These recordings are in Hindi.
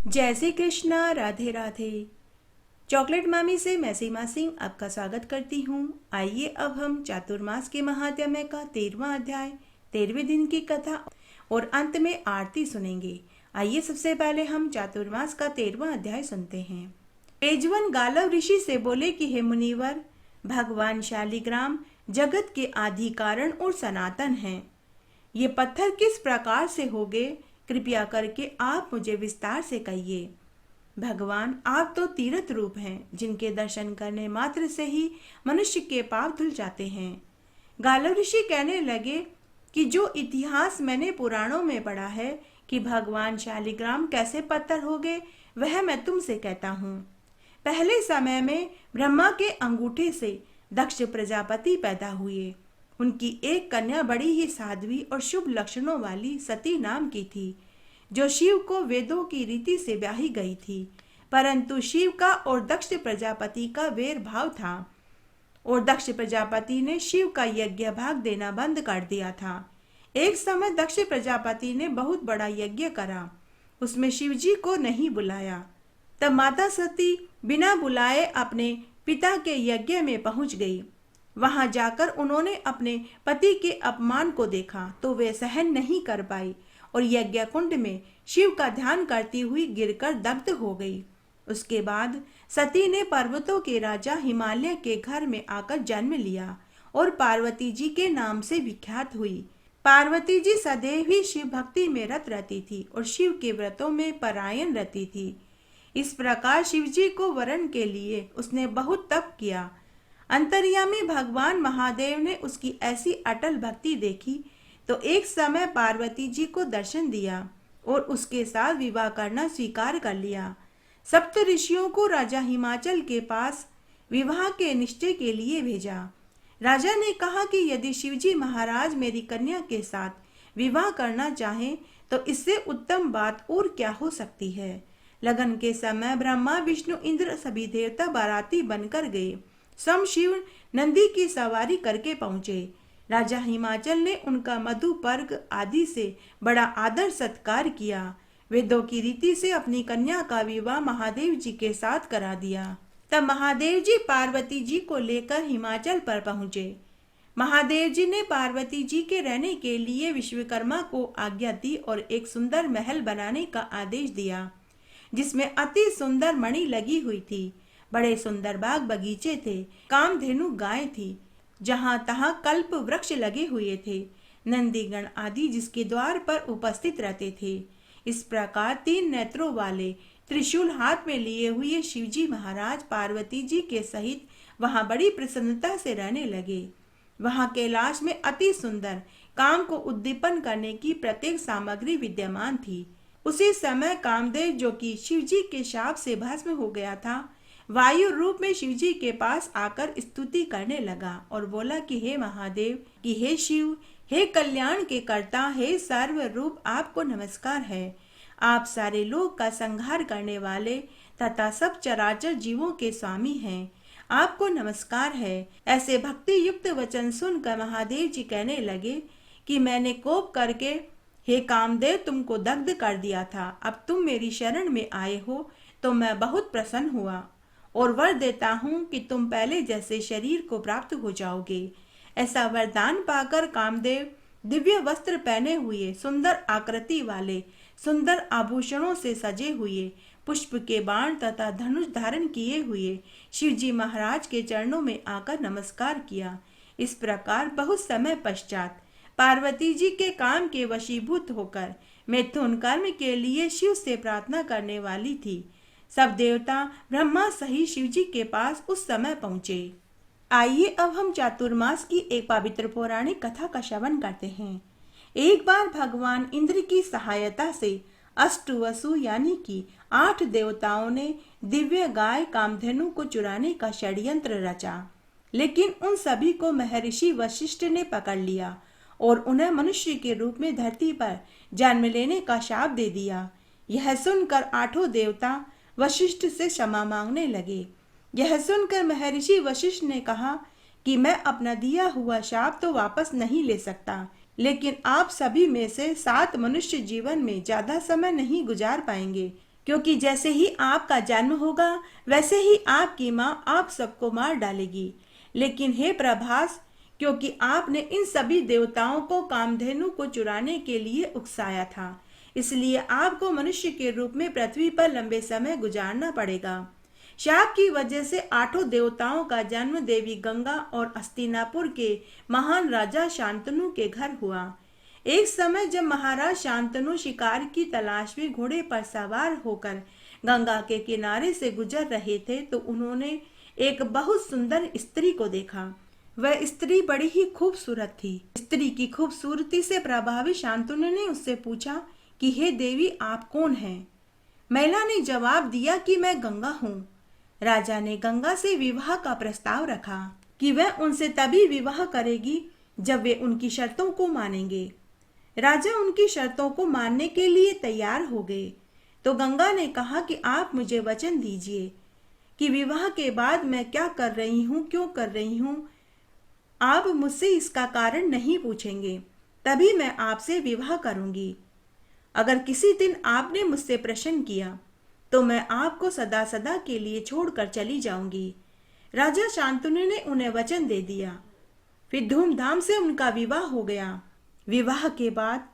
जय श्री कृष्णा। राधे राधे। चॉकलेट मामी से मैं सीमा सिंह आपका स्वागत करती हूँ। आइए अब हम चातुर्मास के महात्म्य का 13वां अध्याय 13वें दिन की कथा और अंत में आरती सुनेंगे। आइए सबसे पहले हम चातुर्मास का 13वां अध्याय सुनते हैं। पेजवन गालव ऋषि से बोले कि हे मुनिवर, भगवान शालिग्राम जगत के आदि कारण और सनातन हैं। ये पत्थर किस प्रकार से हो गए, कृपया करके आप मुझे विस्तार से कहिए। भगवान, आप तो तीर्थ रूप हैं, जिनके दर्शन करने मात्र से ही मनुष्य के पाप धुल जाते हैं। गालव ऋषि कहने लगे कि जो इतिहास मैंने पुराणों में पढ़ा है कि भगवान शालिग्राम कैसे पत्थर हो गए, वह मैं तुमसे कहता हूँ। पहले समय में ब्रह्मा के अंगूठे से दक्ष प्रजापति पैदा हुए। उनकी एक कन्या बड़ी ही साध्वी और शुभ लक्षणों वाली सती नाम की थी, जो शिव को वेदों की रीति से ब्याही गई थी। परंतु शिव का और दक्ष प्रजापति का वैर भाव था और दक्ष प्रजापति ने शिव का यज्ञ भाग देना बंद कर दिया था। एक समय दक्ष प्रजापति ने बहुत बड़ा यज्ञ करा, उसमें शिवजी को नहीं बुलाया। तब माता सती बिना बुलाए अपने पिता के यज्ञ में पहुंच गई। वहां जाकर उन्होंने अपने पति के अपमान को देखा तो वे सहन नहीं कर पाई और यज्ञ कुंड में शिव का ध्यान करती हुई गिरकर दग्ध हो गई। उसके बाद सती ने पर्वतों के राजा हिमालय के घर में आकर जन्म लिया और पार्वती जी के नाम से विख्यात हुई। पार्वती जी सदैव ही शिव भक्ति में रत रहती थी और शिव के व्रतों में परायण रहती थी। इस प्रकार शिवजी को वरण के लिए उसने बहुत तप किया। अंतर्यामी भगवान महादेव ने उसकी ऐसी अटल भक्ति देखी तो एक समय पार्वती जी को दर्शन दिया और उसके साथ विवाह करना स्वीकार कर लिया। सप्त ऋषियों को राजा हिमाचल के पास विवाह के निश्चय के लिए भेजा। राजा ने कहा कि यदि शिवजी महाराज मेरी कन्या के साथ विवाह करना चाहें तो इससे उत्तम बात और क्या हो सकती है। लगन के समय ब्रह्मा विष्णु इंद्र सभी देवता बाराती बनकर गए। स्वयं शिव नंदी की सवारी करके पहुंचे। राजा हिमाचल ने उनका मधु पर्ग आदि से बड़ा आदर सत्कार किया। वेदों की रीति से अपनी कन्या का विवाह महादेव जी के साथ करा दिया। तब महादेव जी पार्वती जी को लेकर हिमाचल पर पहुंचे। महादेव जी ने पार्वती जी के रहने के लिए विश्वकर्मा को आज्ञा दी और एक सुंदर महल बनाने का आदेश दिया, जिसमें अति सुंदर मणि लगी हुई थी। बड़े सुंदर बाग बगीचे थे, कामधेनु गाय थी, जहां तहां कल्प वृक्ष लगे हुए थे, नंदीगण आदि जिसके द्वार पर उपस्थित रहते थे। इस प्रकार 3 नेत्रों वाले त्रिशूल हाथ में लिए हुए शिवजी महाराज पार्वती जी के सहित वहां बड़ी प्रसन्नता से रहने लगे। वहां कैलाश में अति सुंदर काम को उद्दीपन करने की प्रत्येक सामग्री विद्यमान थी। उसी समय कामदेव, जो कि शिवजी के शाप से भस्म हो गया था, वायु रूप में शिवजी के पास आकर स्तुति करने लगा और बोला कि हे महादेव, कि हे शिव, हे कल्याण के कर्ता, हे सर्व रूप, आपको नमस्कार है। आप सारे लोक का संहार करने वाले तथा सब चराचर जीवों के स्वामी हैं। आपको नमस्कार है। ऐसे भक्ति युक्त वचन सुनकर महादेव जी कहने लगे कि मैंने कोप करके हे कामदेव तुमको दग्ध कर दिया था। अब तुम मेरी शरण में आए हो तो मैं बहुत प्रसन्न हुआ और वर देता हूँ कि तुम पहले जैसे शरीर को प्राप्त हो जाओगे। ऐसा वरदान पाकर कामदेव दिव्य वस्त्र पहने हुए, सुंदर आकृति वाले, सुंदर आभूषणों से सजे हुए, पुष्प के बाण तथा धनुष धारण किए हुए शिवजी महाराज के चरणों में आकर नमस्कार किया। इस प्रकार बहुत समय पश्चात पार्वती जी के काम के वशीभूत होकर मैथुन कर्म के लिए शिव से प्रार्थना करने वाली थी। सब देवता ब्रह्मा सहित शिवजी के पास उस समय पहुंचे। आइए अब हम चातुर्मास की एक पवित्र पौराणिक कथा का श्रवण करते हैं। एक बार भगवान इंद्र की सहायता से अष्टवसु यानी कि 8 देवताओं ने दिव्य गाय कामधेनु को चुराने का षड्यंत्र रचा, लेकिन उन सभी को महर्षि वशिष्ठ ने पकड़ लिया और उन्हें मनुष्य के रूप में धरती पर जन्म लेने का शाप दे दिया। यह सुनकर 8 देवता वशिष्ठ से क्षमा मांगने लगे। यह सुनकर महर्षि वशिष्ठ ने कहा कि मैं अपना दिया हुआ शाप तो वापस नहीं ले सकता, लेकिन आप सभी में से 7 मनुष्य जीवन में ज्यादा समय नहीं गुजार पाएंगे। क्योंकि जैसे ही आपका जन्म होगा वैसे ही आपकी माँ आप सबको मार डालेगी। लेकिन हे प्रभास, क्योंकि आपने इन सभी देवताओं को कामधेनु को चुराने के लिए उकसाया था, इसलिए आपको मनुष्य के रूप में पृथ्वी पर लंबे समय गुजारना पड़ेगा। शाप की वजह से 8 देवताओं का जन्म देवी गंगा और हस्तिनापुर के महान राजा शांतनु के घर हुआ। एक समय जब महाराज शांतनु शिकार की तलाश में घोड़े पर सवार होकर गंगा के किनारे से गुजर रहे थे तो उन्होंने एक बहुत सुंदर स्त्री को देखा। वह स्त्री बड़ी ही खूबसूरत थी। स्त्री की खूबसूरती से प्रभावित शांतनु ने उससे पूछा कि हे देवी, आप कौन हैं? महिला ने जवाब दिया कि मैं गंगा हूँ। राजा ने गंगा से विवाह का प्रस्ताव रखा कि वह उनसे तभी विवाह करेगी जब वे उनकी शर्तों को मानेंगे। राजा उनकी शर्तों को मानने के लिए तैयार हो गए। तो गंगा ने कहा कि आप मुझे वचन दीजिए कि विवाह के बाद मैं क्या कर रही हूँ, क्यों कर रही हूँ, आप मुझसे इसका कारण नहीं पूछेंगे, तभी मैं आपसे विवाह करूंगी। अगर किसी दिन आपने मुझसे प्रश्न किया तो मैं आपको सदा सदा के लिए छोड़कर चली जाऊंगी। राजा शांतनु ने उन्हें वचन दे दिया। फिर धूमधाम से उनका विवाह हो गया। विवाह के बाद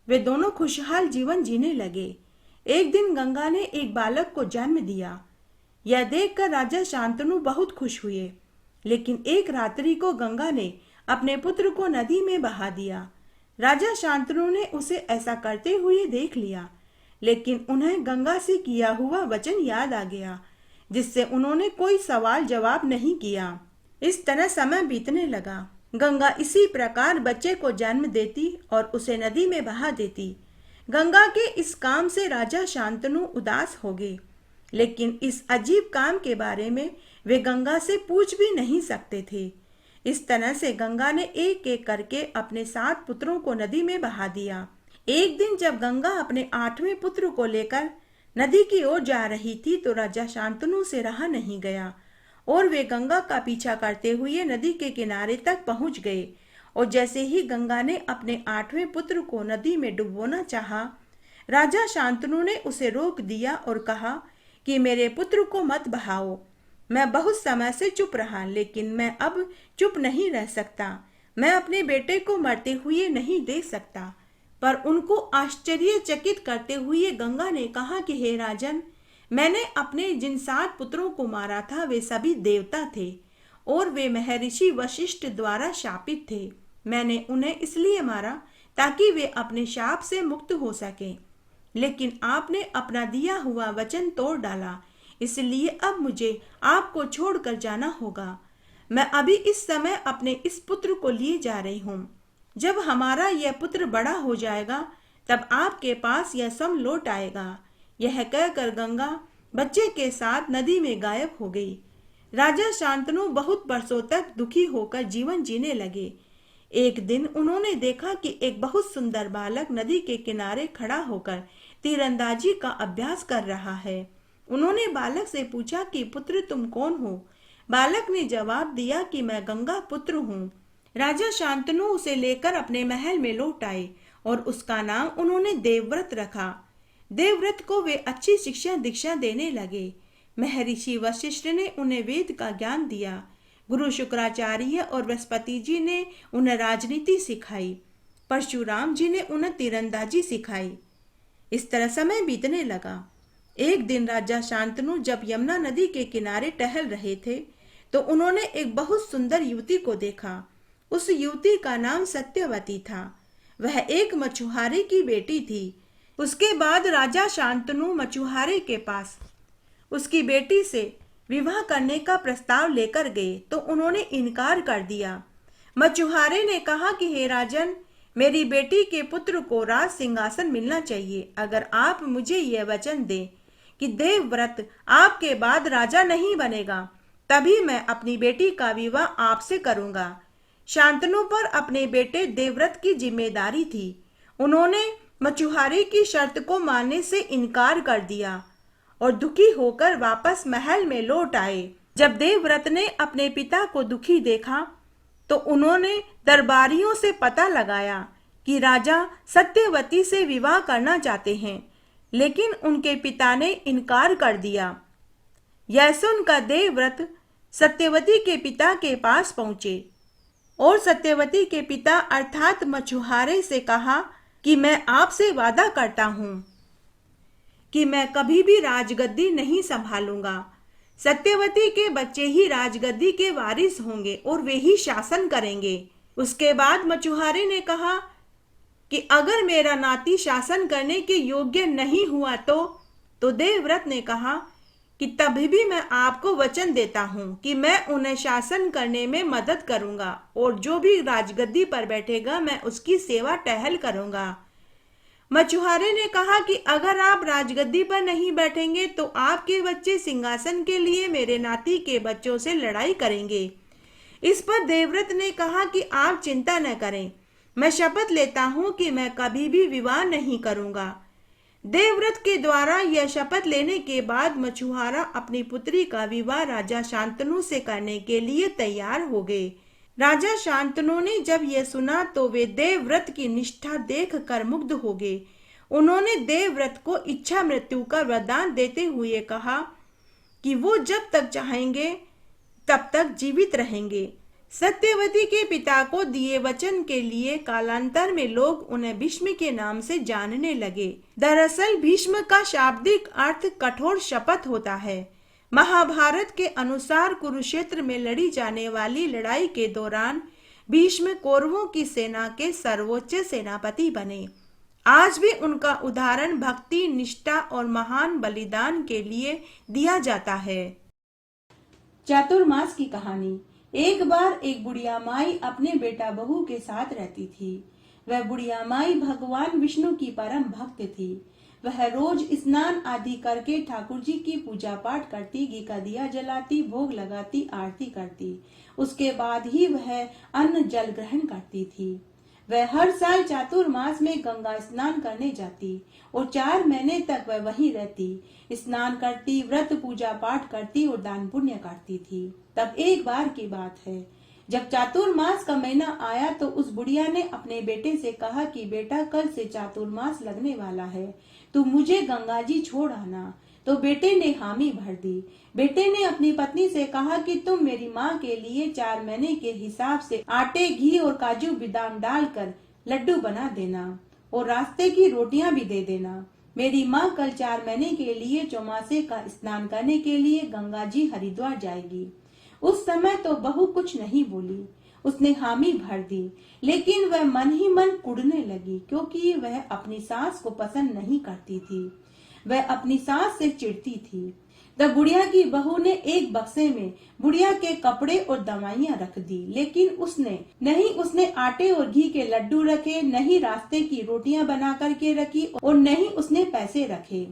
वे दोनों खुशहाल जीवन जीने लगे। एक दिन गंगा ने एक बालक को जन्म दिया। यह देखकर राजा शांतनु बहुत खुश हुए। लेकिन एक रात्रि को गंगा ने अपने पुत्र को नदी में बहा दिया। राजा शांतनु ने उसे ऐसा करते हुए देख लिया, लेकिन उन्हें गंगा से किया हुआ वचन याद आ गया, जिससे उन्होंने कोई सवाल जवाब नहीं किया। इस तरह समय बीतने लगा। गंगा इसी प्रकार बच्चे को जन्म देती और उसे नदी में बहा देती। गंगा के इस काम से राजा शांतनु उदास हो गए, लेकिन इस अजीब काम के बारे में वे गंगा से पूछ भी नहीं सकते थे। इस तरह से गंगा ने एक एक करके अपने 7 पुत्रों को नदी में बहा दिया। एक दिन जब गंगा अपने 8वें पुत्र को लेकर नदी की ओर जा रही थी तो राजा शांतनु से रहा नहीं गया और वे गंगा का पीछा करते हुए नदी के किनारे तक पहुंच गए। और जैसे ही गंगा ने अपने 8वें पुत्र को नदी में डुबोना चाहा, राजा शांतनु ने उसे रोक दिया और कहा कि मेरे पुत्र को मत बहाओ। मैं बहुत समय से चुप रहा, लेकिन मैं अब चुप नहीं रह सकता। मैं अपने बेटे को मरते हुए नहीं देख सकता। पर उनको आश्चर्यचकित करते हुए गंगा ने कहा कि हे राजन, मैंने अपने जिन 7 पुत्रों को मारा था वे सभी देवता थे और वे महर्षि वशिष्ठ द्वारा शापित थे। मैंने उन्हें इसलिए मारा ताकि वे अपने शाप से मुक्त हो सकें, लेकिन आपने अपना दिया हुआ वचन तोड़ डाला, इसलिए अब मुझे आपको छोड़कर जाना होगा। मैं अभी इस समय अपने इस पुत्र को लिए जा रही हूँ। जब हमारा यह पुत्र बड़ा हो जाएगा तब आपके पास यह सब लौट आएगा। यह कहकर गंगा बच्चे के साथ नदी में गायब हो गई। राजा शांतनु बहुत वर्षों तक दुखी होकर जीवन जीने लगे। एक दिन उन्होंने देखा कि एक बहुत सुंदर बालक नदी के किनारे खड़ा होकर तीरंदाजी का अभ्यास कर रहा है। उन्होंने बालक से पूछा कि पुत्र तुम कौन हो? बालक ने जवाब दिया कि मैं गंगा पुत्र हूँ। राजा शांतनु उसे लेकर अपने महल में लौट आए और उसका नाम उन्होंने देवव्रत रखा। देवव्रत को वे अच्छी शिक्षा दीक्षा देने लगे। महर्षि वशिष्ठ ने उन्हें वेद का ज्ञान दिया। गुरु शुक्राचार्य और बृहस्पति जी ने उन्हें राजनीति सिखाई। परशुराम जी ने उन्हें तीरंदाजी सिखाई। इस तरह समय बीतने लगा। एक दिन राजा शांतनु जब यमुना नदी के किनारे टहल रहे थे तो उन्होंने एक बहुत सुंदर युवती को देखा। उस युवती का नाम सत्यवती था। वह एक मछुआरे की बेटी थी। उसके बाद राजा शांतनु मछुआरे के पास उसकी बेटी से विवाह करने का प्रस्ताव लेकर गए तो उन्होंने इनकार कर दिया। मछुआरे ने कहा कि हे राजन, मेरी बेटी के पुत्र को राज सिंहासन मिलना चाहिए। अगर आप मुझे यह वचन दें कि देवव्रत आपके बाद राजा नहीं बनेगा, तभी मैं अपनी बेटी का विवाह आपसे करूंगा। शांतनु पर अपने बेटे देवव्रत की जिम्मेदारी थी। उन्होंने मछुआरे की शर्त को मानने से इनकार कर दिया और दुखी होकर वापस महल में लौट आए। जब देवव्रत ने अपने पिता को दुखी देखा तो उन्होंने दरबारियों से पता लगाया कि राजा सत्यवती से विवाह करना चाहते हैं, लेकिन उनके पिता ने इनकार कर दिया। यह सुनकर देवव्रत सत्यवती के पिता के पास पहुंचे और सत्यवती के पिता अर्थात मछुआरे से कहा कि मैं आपसे वादा करता हूं कि मैं कभी भी राजगद्दी नहीं संभालूंगा। सत्यवती के बच्चे ही राजगद्दी के वारिस होंगे और वे ही शासन करेंगे। उसके बाद मछुआरे ने कहा कि अगर मेरा नाती शासन करने के योग्य नहीं हुआ तो देवव्रत ने कहा कि तभी भी मैं आपको वचन देता हूं कि मैं उन्हें शासन करने में मदद करूंगा और जो भी राजगद्दी पर बैठेगा मैं उसकी सेवा टहल करूंगा। मछुआरे ने कहा कि अगर आप राजगद्दी पर नहीं बैठेंगे तो आपके बच्चे सिंहासन के लिए मेरे नाती के बच्चों से लड़ाई करेंगे। इस पर देवव्रत ने कहा कि आप चिंता न करें, मैं शपथ लेता हूं कि मैं कभी भी विवाह नहीं करूंगा। देवव्रत के द्वारा यह शपथ लेने के बाद मछुआरा अपनी पुत्री का विवाह राजा शांतनु से करने के लिए तैयार हो गए। राजा शांतनु ने जब यह सुना तो वे देवव्रत की निष्ठा देखकर मुग्ध हो गए। उन्होंने देवव्रत को इच्छा मृत्यु का वरदान देते हुए कहा कि वो जब तक चाहेंगे तब तक जीवित रहेंगे। सत्यवती के पिता को दिए वचन के लिए कालांतर में लोग उन्हें भीष्म के नाम से जानने लगे। दरअसल भीष्म का शाब्दिक अर्थ कठोर शपथ होता है। महाभारत के अनुसार कुरुक्षेत्र में लड़ी जाने वाली लड़ाई के दौरान भीष्म कौरवों की सेना के सर्वोच्च सेनापति बने। आज भी उनका उदाहरण भक्ति, निष्ठा और महान बलिदान के लिए दिया जाता है। चातुर्मास की कहानी। एक बार एक बुढ़िया माई अपने बेटा बहू के साथ रहती थी। वह बुढ़िया माई भगवान विष्णु की परम भक्त थी। वह रोज स्नान आदि करके ठाकुर जी की पूजा पाठ करती, घी का दिया जलाती, भोग लगाती, आरती करती। उसके बाद ही वह अन्न जल ग्रहण करती थी। वह हर साल चातुर्मास में गंगा स्नान करने जाती और 4 महीने तक वह वहीं रहती, स्नान करती, व्रत पूजा पाठ करती और दान पुण्य करती थी। तब एक बार की बात है, जब चातुर्मास का महीना आया तो उस बुढ़िया ने अपने बेटे से कहा कि बेटा कल से चातुर्मास लगने वाला है, तू मुझे गंगा जी छोड़ आना। तो बेटे ने हामी भर दी। बेटे ने अपनी पत्नी से कहा कि तुम मेरी माँ के लिए 4 महीने के हिसाब से आटे, घी और काजू बादाम डालकर लड्डू बना देना और रास्ते की रोटियां भी दे देना। मेरी माँ कल 4 महीने के लिए चौमासे का स्नान करने के लिए गंगा जी हरिद्वार जाएगी। उस समय तो बहू कुछ नहीं बोली, उसने हामी भर दी, लेकिन वह मन ही मन कुढ़ने लगी क्योंकि वह अपनी सास को पसंद नहीं करती थी। वह अपनी सास से चिढ़ती थी। तब बुढ़िया की बहू ने एक बक्से में बुढ़िया के कपड़े और दवाइयां रख दी, लेकिन उसने आटे और घी के लड्डू रखे, नहीं रास्ते की रोटियां बना करके रखी और नहीं उसने पैसे रखे।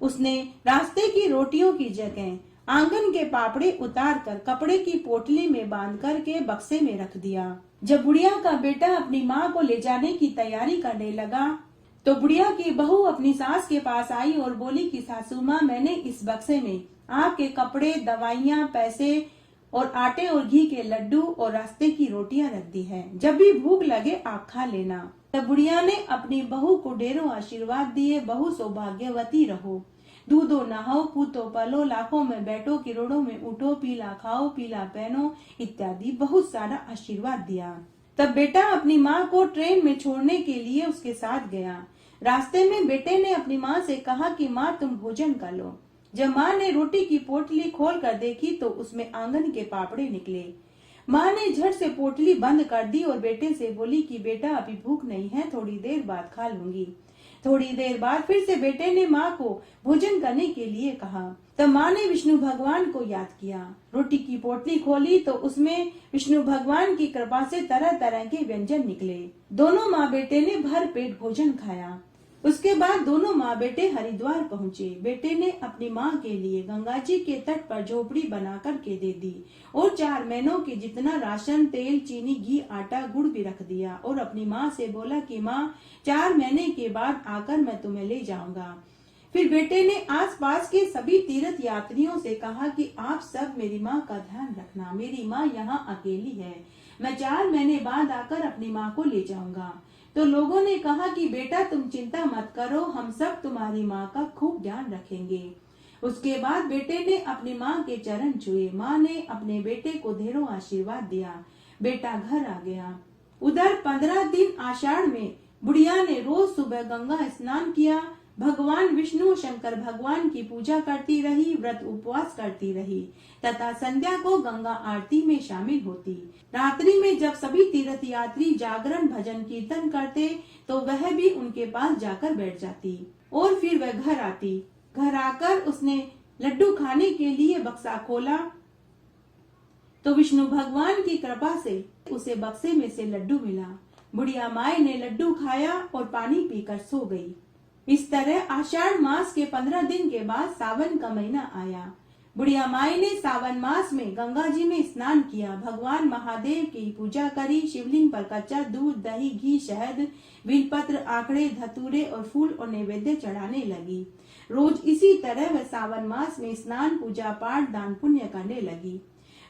उसने रास्ते की रोटियों की जगह आंगन के पापड़े उतार कर कपड़े की पोटली में बांध करके बक्से में रख दिया। जब बुढ़िया का बेटा अपनी माँ को ले जाने की तैयारी करने लगा तो बुढ़िया की बहू अपनी सास के पास आई और बोली कि सासू माँ, मैंने इस बक्से में आपके कपड़े, दवाइयाँ, पैसे और आटे और घी के लड्डू और रास्ते की रोटियां रख दी है। जब भी भूख लगे आप खा लेना। तब बुढ़िया ने अपनी बहू को ढेरों आशीर्वाद दिए। बहू सौभाग्यवती रहो, दूधो नहाओ, पूतो पलो, लाखों में बैठो, करोड़ों में उठो, पीला खाओ, पीला पहनो इत्यादि बहुत सारा आशीर्वाद दिया। तब बेटा अपनी माँ को ट्रेन में छोड़ने के लिए उसके साथ गया। रास्ते में बेटे ने अपनी माँ से कहा कि माँ तुम भोजन कर लो। जब माँ ने रोटी की पोटली खोल कर देखी तो उसमें आंगन के पापड़े निकले। माँ ने झट से पोटली बंद कर दी और बेटे से बोली कि बेटा अभी भूख नहीं है, थोड़ी देर बाद खा लूंगी। थोड़ी देर बाद फिर से बेटे ने माँ को भोजन करने के लिए कहा। तब माँ ने विष्णु भगवान को याद किया। रोटी की पोटली खोली तो उसमें विष्णु भगवान की कृपा से तरह तरह के व्यंजन निकले। दोनों माँ बेटे ने भर पेट भोजन खाया। उसके बाद दोनों माँ बेटे हरिद्वार पहुँचे। बेटे ने अपनी माँ के लिए गंगा जी के तट पर झोपड़ी बना कर के दे दी और 4 महीनों के जितना राशन, तेल, चीनी, घी, आटा, गुड़ भी रख दिया और अपनी माँ से बोला कि माँ 4 महीने के बाद आकर मैं तुम्हें ले जाऊंगा। फिर बेटे ने आसपास के सभी तीर्थ यात्रियों से कहा कि आप सब मेरी माँ का ध्यान रखना, मेरी माँ यहाँ अकेली है, मैं 4 महीने बाद आकर अपनी माँ को ले जाऊंगा। तो लोगों ने कहा कि बेटा तुम चिंता मत करो, हम सब तुम्हारी माँ का खूब ध्यान रखेंगे। उसके बाद बेटे ने अपनी माँ के चरण छुए। माँ ने अपने बेटे को ढेरों आशीर्वाद दिया। बेटा घर आ गया। उधर 15 दिन आषाढ़ में बुढ़िया ने रोज सुबह गंगा स्नान किया। भगवान विष्णु शंकर भगवान की पूजा करती रही, व्रत उपवास करती रही तथा संध्या को गंगा आरती में शामिल होती। रात्रि में जब सभी तीर्थ यात्री जागरण भजन कीर्तन करते तो वह भी उनके पास जाकर बैठ जाती और फिर वह घर आती। घर आकर उसने लड्डू खाने के लिए बक्सा खोला तो विष्णु भगवान की कृपा से उसे बक्से में से लड्डू मिला। बुढ़िया माई ने लड्डू खाया और पानी पीकर सो गई। इस तरह आषाढ़ मास के 15 दिन के बाद सावन का महीना आया। बुढ़िया माई ने सावन मास में गंगा जी में स्नान किया। भगवान महादेव की पूजा करी। शिवलिंग पर कच्चा दूध, दही, घी, शहद, बेलपत्र, आंकड़े, धतूरे और फूल और नैवेद्य चढ़ाने लगी। रोज इसी तरह वह सावन मास में स्नान, पूजा पाठ, दान पुण्य करने लगी।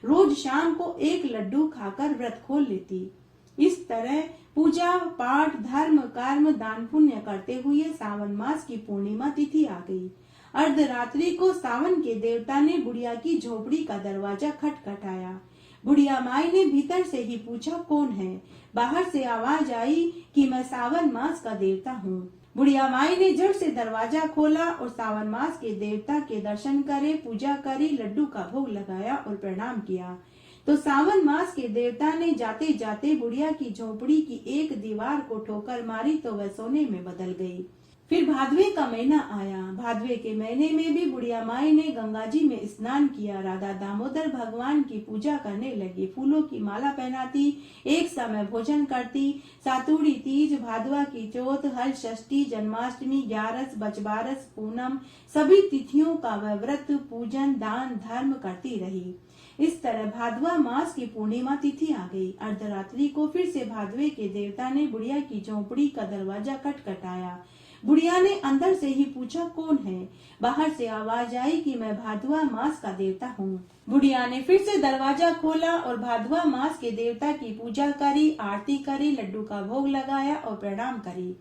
रोज शाम को एक लड्डू खाकर व्रत खोल लेती। इस तरह पूजा पाठ, धर्म, कर्म, दान पुण्य करते हुए सावन मास की पूर्णिमा तिथि आ गई। अर्धरात्रि को सावन के देवता ने बुढ़िया की झोपड़ी का दरवाजा खटखटाया। बुढ़िया माई ने भीतर से ही पूछा, कौन है? बाहर से आवाज आई कि मैं सावन मास का देवता हूँ। बुढ़िया माई ने झट से दरवाजा खोला और सावन मास के देवता के दर्शन करे, पूजा करी, लड्डू का भोग लगाया और प्रणाम किया। तो सावन मास के देवता ने जाते जाते बुढ़िया की झोपड़ी की एक दीवार को ठोकर मारी तो वह सोने में बदल गई। फिर भादवे का महीना आया। भादवे के महीने में भी बुढ़िया माई ने गंगा जी में स्नान किया। राधा दामोदर भगवान की पूजा करने लगी। फूलों की माला पहनाती, एक समय भोजन करती। सातुड़ी तीज, भादवा की चौथ, हल षष्ठी, जन्माष्टमी, ग्यारस, बचबारस, पूनम सभी तिथियों का वह व्रत, पूजन, दान, धर्म करती रही। इस तरह भादवा मास की पूर्णिमा तिथि आ गई। अर्धरात्रि को फिर से भादवे के देवता ने बुढ़िया की झोपड़ी का दरवाजा खटखटाया। बुढ़िया ने अंदर से ही पूछा, कौन है? बाहर से आवाज आई कि मैं भादवा मास का देवता हूँ। बुढ़िया ने फिर से दरवाजा खोला और भादवा मास के देवता की पूजा करी, आरती करी, लड्डू का भोग लगाया और प्रणाम करी।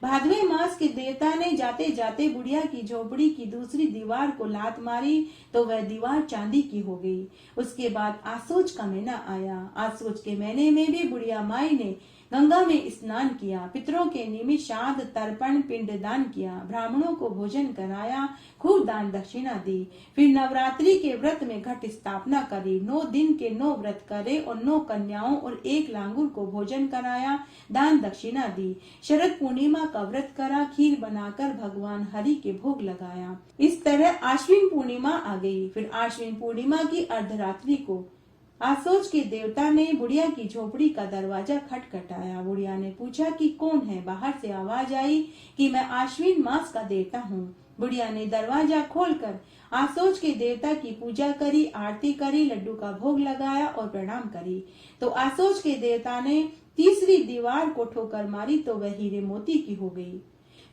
भादवे मास के देवता ने जाते जाते बुढ़िया की झोपड़ी की दूसरी दीवार को लात मारी तो वह दीवार चांदी की हो गई। उसके बाद आसोज का महीना आया। आसोज के महीने में भी बुढ़िया माई ने गंगा में स्नान किया। पितरों के निमित्त श्राद्ध, तर्पण, पिंड दान किया। ब्राह्मणों को भोजन कराया, खूब दान दक्षिणा दी। फिर नवरात्रि के व्रत में घट स्थापना करी। 9 दिन के 9 व्रत करे और 9 कन्याओं और 1 लांगुर को भोजन कराया, दान दक्षिणा दी। शरद पूर्णिमा का व्रत करा, खीर बनाकर भगवान हरि के भोग लगाया। इस तरह आश्विन पूर्णिमा आ गई। फिर आश्विन पूर्णिमा की अर्धरात्रि को आसोज के देवता ने बुढ़िया की झोपड़ी का दरवाजा खटखटाया। बुढ़िया ने पूछा कि कौन है? बाहर से आवाज आई कि मैं आश्विन मास का देवता हूँ। बुढ़िया ने दरवाजा खोलकर आसोज के देवता की पूजा करी, आरती करी, लड्डू का भोग लगाया और प्रणाम करी। तो आसोज के देवता ने तीसरी दीवार को ठोकर मारी तो वह हीरे मोती की हो गई।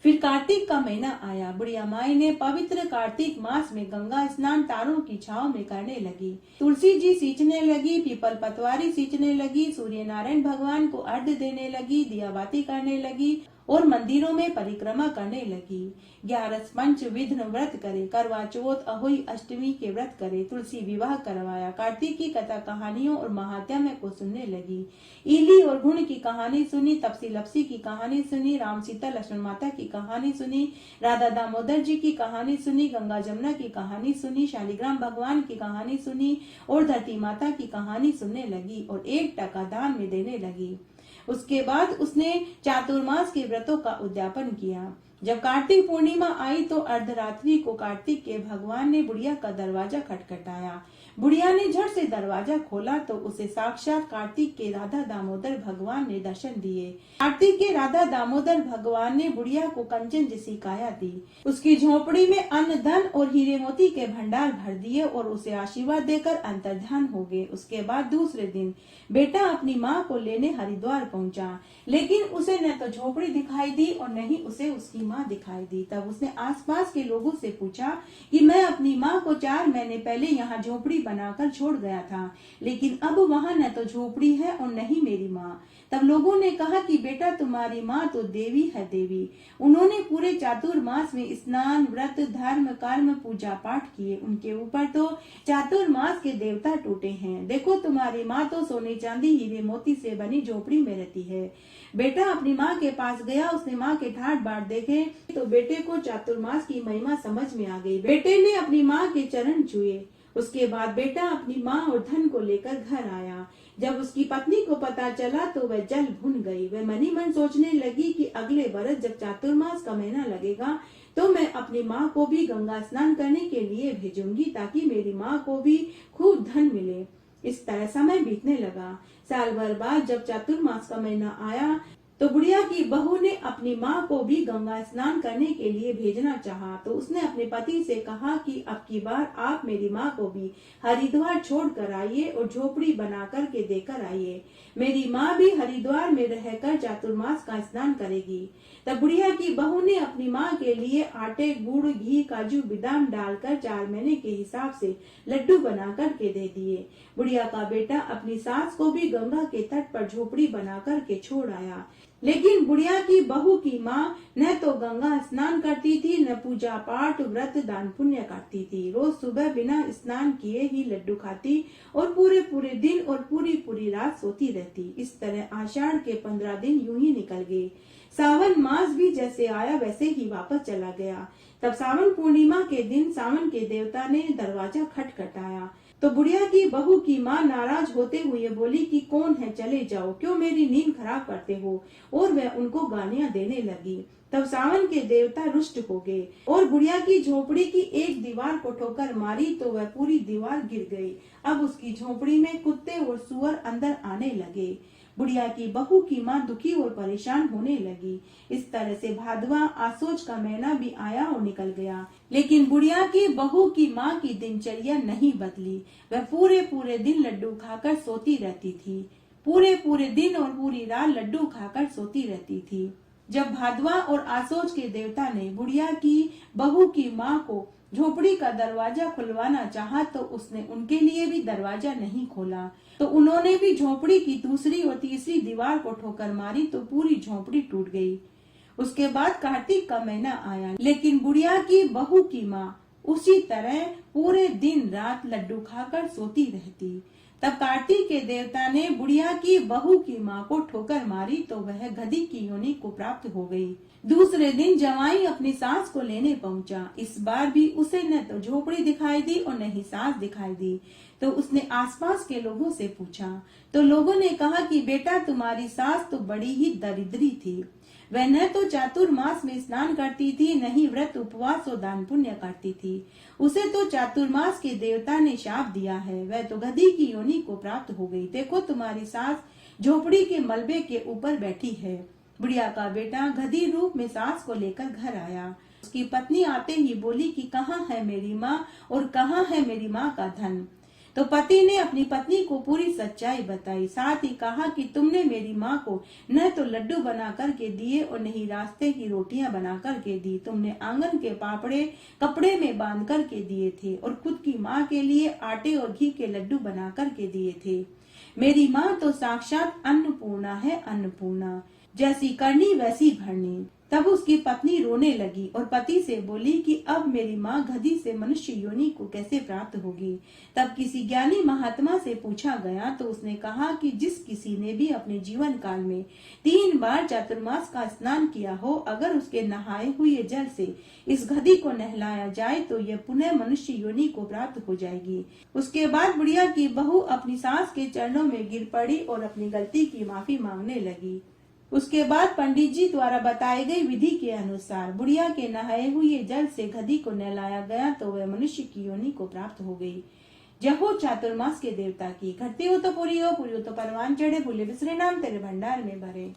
फिर कार्तिक का महीना आया। बुढ़िया माई ने पवित्र कार्तिक मास में गंगा स्नान तारों की छांव में करने लगी। तुलसी जी सींचने लगी, पीपल पतवारी सींचने लगी, सूर्य नारायण भगवान को अर्घ्य देने लगी, दिया बाती करने लगी और मंदिरों में परिक्रमा करने लगी। 11 पंच विघ्न व्रत करे, करवा चौथ, अहोई अष्टमी के व्रत करे, तुलसी विवाह करवाया। कार्तिक की कथा कहानियों और महात्म्य को सुनने लगी। ईली और गुण की कहानी सुनी, तपसी लपसी की कहानी सुनी, राम सीता लक्ष्मण माता की कहानी सुनी, राधा दामोदर जी की कहानी सुनी, गंगा जमुना की कहानी सुनी, शालिग्राम भगवान की कहानी सुनी और धरती माता की कहानी सुनने लगी और 1 टका दान में देने लगी। उसके बाद उसने चातुर्मास के व्रतों का उद्यापन किया। जब कार्तिक पूर्णिमा आई तो अर्धरात्रि को कार्तिक के भगवान ने बुढ़िया का दरवाजा खटखटाया। बुढ़िया ने झट से दरवाजा खोला तो उसे साक्षात कार्तिक के राधा दामोदर भगवान ने दर्शन दिए। कार्तिक के राधा दामोदर भगवान ने बुढ़िया को कंचन जैसी काया दी। उसकी झोपड़ी में अन्न, धन और हीरे मोती के भंडार भर दिए और उसे आशीर्वाद देकर अंतर्ध्यान हो गए। उसके बाद दूसरे दिन बेटा अपनी माँ को लेने हरिद्वार पहुंचा, लेकिन उसे न तो झोपड़ी दिखाई दी और न ही उसे उसकी माँ दिखाई दी। तब उसने आसपास के लोगों से पूछा कि मैं अपनी माँ को 4 महीने पहले यहाँ झोपड़ी बनाकर छोड़ गया था, लेकिन अब वहाँ न तो झोपड़ी है और न ही मेरी माँ। तब लोगों ने कहा कि बेटा तुम्हारी माँ तो देवी है देवी। उन्होंने पूरे चातुर्मास में स्नान, व्रत, धर्म, कर्म, पूजा पाठ किए। उनके ऊपर तो चातुर्मास के देवता टूटे हैं। देखो तुम्हारी माँ तो सोने चांदी हीरे मोती से बनी झोपड़ी में रहती है। बेटा अपनी माँ के पास गया, उसने माँ के ठाट बाट देखे तो बेटे को चातुर्मास की महिमा समझ में आ गई। बेटे ने अपनी माँ के चरण छुए। उसके बाद बेटा अपनी माँ और धन को लेकर घर आया। जब उसकी पत्नी को पता चला तो वह जल भुन गई। वह मनी मन सोचने लगी कि अगले बरस जब चातुर्मास का महीना लगेगा तो मैं अपनी माँ को भी गंगा स्नान करने के लिए भेजूंगी, ताकि मेरी माँ को भी खूब धन मिले। इस तरह समय बीतने लगा। साल भर बाद जब चातुर्मास का महीना आया तो बुढ़िया की बहू ने अपनी माँ को भी गंगा स्नान करने के लिए भेजना चाहा। तो उसने अपने पति से कहा कि अब की बार आप मेरी माँ को भी हरिद्वार छोड़ कर आइए और झोपड़ी बना कर के देकर आइए। मेरी माँ भी हरिद्वार में रहकर चातुर्मास का स्नान करेगी। तब बुढ़िया की बहू ने अपनी माँ के लिए आटे, गुड़, घी, काजू, बादाम डालकर 4 महीने के हिसाब से लड्डू बना कर के दे दिए। बुढ़िया का बेटा अपनी सास को भी गंगा के तट पर झोपड़ी बना कर के छोड़ आया। लेकिन बुढ़िया की बहू की माँ न तो गंगा स्नान करती थी, न पूजा पाठ, व्रत, दान पुण्य करती थी। रोज सुबह बिना स्नान किए ही लड्डू खाती और पूरे पूरे दिन और पूरी पूरी रात सोती रहती। इस तरह आषाढ़ के 15 दिन यूं ही निकल गए। सावन मास भी जैसे आया वैसे ही वापस चला गया। तब सावन पूर्णिमा के दिन सावन के देवता ने दरवाजा खटखटाया तो बुढ़िया की बहू की माँ नाराज होते हुए बोली कि कौन है, चले जाओ, क्यों मेरी नींद खराब करते हो। और वह उनको गालियां देने लगी। तब सावन के देवता रुष्ट हो गए और बुढ़िया की झोपड़ी की एक दीवार को ठोकर मारी तो वह पूरी दीवार गिर गई। अब उसकी झोपड़ी में कुत्ते और सुअर अंदर आने लगे। बुढ़िया की बहू की माँ दुखी और परेशान होने लगी। इस तरह से भादवा आसोज का महीना भी आया और निकल गया, लेकिन बुढ़िया की बहू की माँ की दिनचर्या नहीं बदली। वह पूरे पूरे दिन लड्डू खाकर सोती रहती थी। पूरे पूरे दिन और पूरी रात लड्डू खाकर सोती रहती थी। जब भादवा और आसोज के देवता ने बुढ़िया की बहू की माँ को झोपड़ी का दरवाजा खुलवाना चाहा तो उसने उनके लिए भी दरवाजा नहीं खोला। तो उन्होंने भी झोपड़ी की दूसरी और तीसरी दीवार को ठोकर मारी तो पूरी झोपड़ी टूट गई। उसके बाद कार्तिक का महीना आया, लेकिन बुढ़िया की बहू की माँ उसी तरह पूरे दिन रात लड्डू खाकर सोती रहती। तब कार्तिक के देवता ने बुढ़िया की बहू की माँ को ठोकर मारी तो वह गधी की योनि को प्राप्त हो गई। दूसरे दिन जवाई अपनी सास को लेने पहुंचा। इस बार भी उसे न तो झोपड़ी दिखाई दी और न ही सास दिखाई दी। तो उसने आसपास के लोगों से पूछा तो लोगों ने कहा कि बेटा तुम्हारी सास तो बड़ी ही दरिद्री थी। वह न तो चातुर्मास में स्नान करती थी, न ही व्रत, उपवास और दान पुण्य करती थी। उसे तो चातुर्मास के देवता ने शाप दिया है। वह तो गधी की योनि को प्राप्त हो गई। देखो तुम्हारी सास झोपड़ी के मलबे के ऊपर बैठी है। बुढ़िया का बेटा गधी रूप में सास को लेकर घर आया। उसकी पत्नी आते ही बोली कि कहाँ है मेरी माँ और कहाँ है मेरी माँ का धन। तो पति ने अपनी पत्नी को पूरी सच्चाई बताई। साथ ही कहा कि तुमने मेरी माँ को न तो लड्डू बना करके दिए और न ही रास्ते की रोटियां बना करके दी। तुमने आंगन के पापड़े कपड़े में बांध करके दिए थे और खुद की माँ के लिए आटे और घी के लड्डू बना करके दिए थे। मेरी माँ तो साक्षात अन्नपूर्णा है, अन्नपूर्णा। जैसी करनी वैसी भरनी। तब उसकी पत्नी रोने लगी और पति से बोली कि अब मेरी माँ गधी से मनुष्य योनि को कैसे प्राप्त होगी। तब किसी ज्ञानी महात्मा से पूछा गया तो उसने कहा कि जिस किसी ने भी अपने जीवन काल में 3 बार चातुर्मास का स्नान किया हो, अगर उसके नहाए हुए जल से इस गधी को नहलाया जाए तो यह पुनः मनुष्य योनि को प्राप्त हो जाएगी। उसके बाद बुढ़िया की बहू अपनी सास के चरणों में गिर पड़ी और अपनी गलती की माफी मांगने लगी। उसके बाद पंडित जी द्वारा बताई गई विधि के अनुसार बुढ़िया के नहाए हुए जल से गधी को नहलाया गया तो वह मनुष्य की योनि को प्राप्त हो गई। जय हो चातुर्मास के देवता की। करती हो तो पूरी हो तो परवान चढ़े, भूले बिसरे नाम तेरे भंडार में भरे।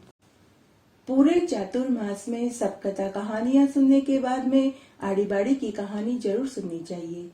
पूरे चातुर्मास में सब कथा कहानियां सुनने के बाद में आड़ी बाड़ी की कहानी जरूर सुननी चाहिए।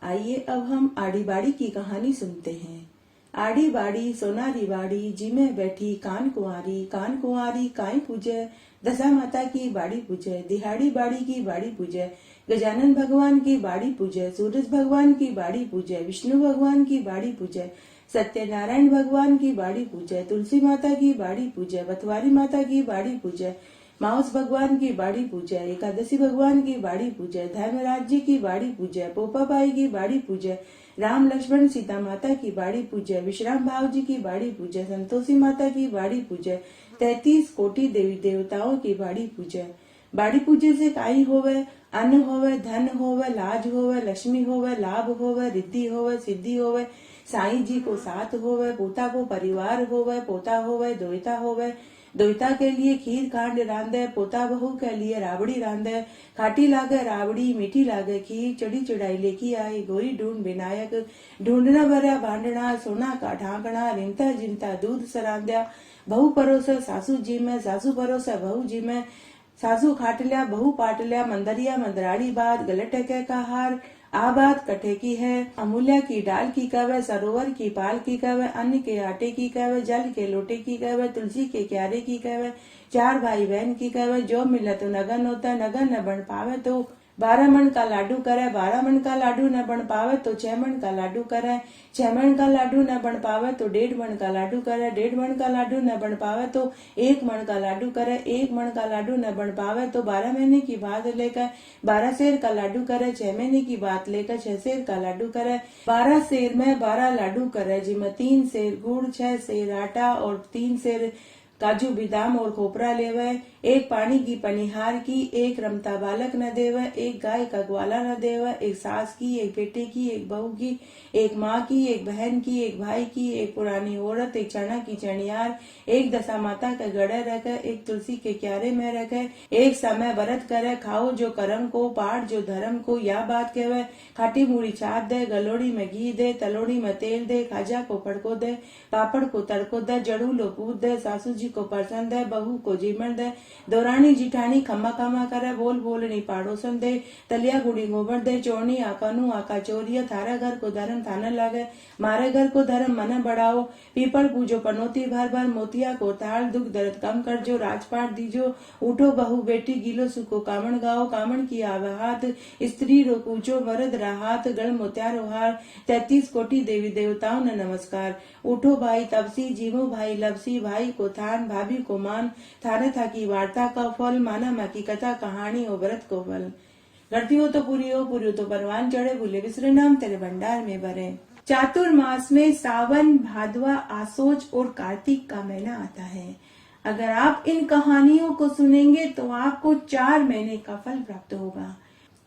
आइए अब हम आड़ी बाड़ी की कहानी सुनते हैं। आड़ी बाड़ी सोनारी बाड़ी, जिमे बैठी कान कुंवारी काई पूजे, दशा माता की बाड़ी पूजे, दिहाड़ी बाड़ी की बाड़ी पूजे, गजानन भगवान की बाड़ी पूजे, सूरज भगवान की बाड़ी पूजे, विष्णु भगवान की बाड़ी पूजे, सत्यनारायण भगवान की बाड़ी पूजय, तुलसी माता की बाड़ी पूजय, बथवारी माता की बाड़ी पूजय, माउस भगवान की बाड़ी पूजय, एकादशी भगवान की बाड़ी पूजय, धर्मराज जी की बाड़ी पूजय, पोपाबाई की बाड़ी पूजय, राम लक्ष्मण सीता माता की बाड़ी पूजय, विश्राम भाव जी की बाड़ी पूजय, संतोषी माता की बाड़ी पूजय, 33 कोटि देवी देवताओं की बाड़ी पूजय। बाड़ी पूजे से काई होवे, अन्न होवे, धन होवे, लाज होवे, लक्ष्मी होवे, लाभ होवे, रिद्धि होवे, सिद्धि होवे, साईं जी को साथ होवे, पोता को परिवार होवे, पोता होवे, दोहिता होवे, दोहिता के लिए खीर खांड रांधे, पोता बहू के लिए राबड़ी रांधे, खाटी लागे राबड़ी, मीठी लागे खीर, चढ़ी चढ़ाई लेकी आई, गोरी ढूंढ विनायक, ढूंढना भरा भांडना, सोना का ढांकना, रिमता जिमता दूध सरांध्या, बहू परोसे सासू जी में, सासू परोसे बहू जी में, सासू खाटल्या बहू पाटल्या, मंदरिया मंदराड़ी बात, गले टके का हार, आ बात कटे की है, अमूल्या की डाल की कहवे, सरोवर की पाल की कहवे, अन्न के आटे की कहवे, जल के लोटे की कहवे, तुलसी के क्यारे की कहवे, 4 भाई बहन की कहवे, जो मिले तो नगन होता, नगन न बन पावे तो 12 मन का लाडू करे, 12 मन का लाडू न बन पावे तो 6 मन का लाडू करे, 6 मन का लाडू न बन पावे तो 1.5 मन का लाडू करे, 1.5 मन का लाडू न बन पावे तो 1 मन का लाडू करे, 1 मन का लाडू न बन पावे तो 12 महीने की बात लेकर 12 सेर का लाडू करे, 6 महीने की बात लेकर 6 सेर का लाडू करे, 12 सेर में 12 लाडू करे, जिसमें 3 सेर गुड़, 6 सेर आटा और 3 सेर काजू बादाम और खोपरा लेवे, 1 पानी की पनिहार की, 1 रमता बालक न देवे, 1 गाय का ग्वाला न देवे, 1 सास की, 1 बेटे की, 1 बहू की, 1 माँ की, 1 बहन की, 1 भाई की, 1 पुरानी औरत, 1 चना की चणियार, 1 दशा माता के गड़े रखे, 1 तुलसी के क्यारे में रखे, 1 समय व्रत करे, खाओ जो करम को, पाठ जो धर्म को, या बात कहवे, खाटी मूड़ी छाप दे, गलोड़ी में घी दे, तलोड़ी में तेल दे, खाजा को फड़को दे, पापड़ को तड़को दे, जड़ू लो पूत दे, सासू जी को पसंद है, बहू को जीवन दे, दौरानी जिठानी खम्मा खम्मा करे, बोल बोलनी पाड़ोसन दे, तलिया गुड़ी गोबर दे, चोरनी आकानू आका चोरिया, थारा घर को धर्म थाने लगे, मारे घर को धर्म मन बढ़ाओ, पीपल पूजो पनौती भर भर, मोतिया को ताल, दुख दर्द कम कर जो, राजपाट दीजो, उठो बहू बेटी गिलो सुखो कामण गाओ, कामण की आवे हाथ, स्त्री रो पूछो मर्द राहत, गण मोत्यारो हार, 33 कोटि देवी देवताओं ने नमस्कार, उठो भाई तपसी, जीवो भाई लपसी, भाई को थान, भाभी को मान, थाने था की वार्ता का फल, माना माँ की कथा कहानी और व्रत को फल, करती हो तो पूरी हो तो परवान चढ़े, भूले बिसरे नाम तेरे भंडार में भरे। चातुर्मास में सावन, भादवा, आसोज और कार्तिक का महीना आता है। अगर आप इन कहानियों को सुनेंगे तो आपको 4 महीने का फल प्राप्त होगा।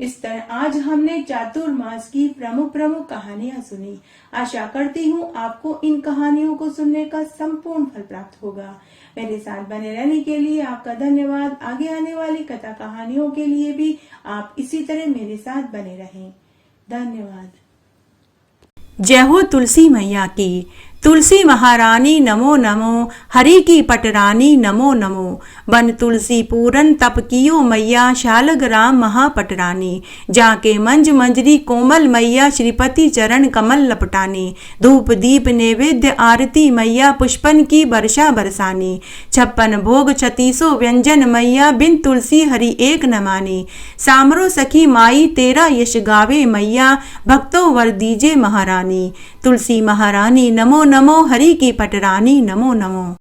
इस तरह आज हमने चातुर्मास की प्रमुख कहानियां सुनी। आशा करती हूँ आपको इन कहानियों को सुनने का संपूर्ण फल प्राप्त होगा। मेरे साथ बने रहने के लिए आपका धन्यवाद। आगे आने वाली कथा कहानियों के लिए भी आप इसी तरह मेरे साथ बने रहें। धन्यवाद। जय हो तुलसी मैया की। तुलसी महारानी नमो नमो, हरि की पटरानी नमो नमो, बन तुलसी पूरन तप कियो मैया, शालग राम महापटरानी, जाके मंज मंजरी कोमल मैया, श्रीपति चरण कमल लपटानी, धूप दीप नैवेद्य आरती मैया, पुष्पन की वर्षा बरसानी, 56 भोग 36 व्यंजन मैया, बिन तुलसी हरि एक न मानी, सामरो सखी माई तेरा यश गावे मैया, भक्तों वर दीजे महारानी, तुलसी महारानी नमो नमो, हरि की पटरानी नमो नमो।